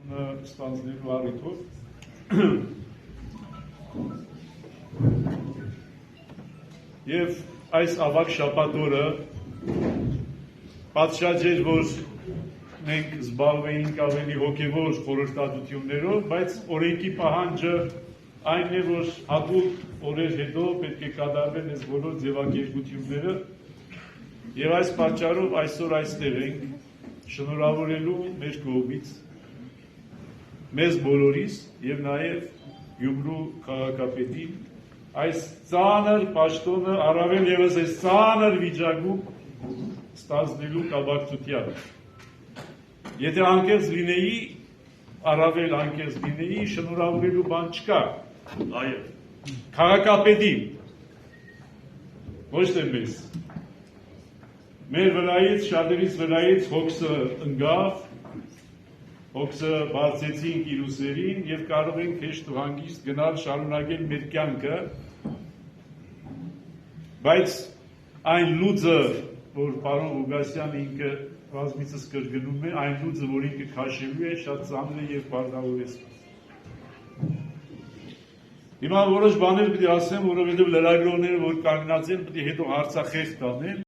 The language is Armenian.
ստանձնելու առիթով եւ այս ավագ շաբաթ օրը պատշաճ էր, որ մենք զբաղվեինք ավելի հոգևոր խորհրդատվություններով, բայց օրենքի պահանջը այն է, որ հատուկ օրեր հետո պետք է կատարվեն այս բոլոր ձևակերպությունները եւ այս պատճառով այսօր այստեղ ենք շնորհավորելու մեր կողմից մեզ բոլորիս եւ նաեւ Գյումրու քաղաքապետին այս ծանր պաշտոնը առավել եւս այս ծանր վիճակում ստանձնելու կապակցությամբ։ Եթե անկեղծ լինեի, առավել անկեղծ լինեի, շնորհավորելու բան չկա։ Այո։ Քաղաքապետին, ոչ թե մեզ։ Մեր վրայից, շատերից վրայից հոգսը ընկավ, հոգսը բարձեցինք իր ուսերին եւ կարող ենք հեշտ ու հանգիստ գնալ շարունակել մեր կյանքը, բայց այն լուծը, որ պարոն Ղուկասյանը ինքը բազմիցս կրկնում է, այն լուծը, որ ինքը քաշելու է, շատ ծանր է եւ պարտավոր է։ Հիմա որոշ բաներ պիտի ասեմ, որովհետեւ լրագրողները, որ կանգնած են, պիտի հետո հարցախիղ տանեն,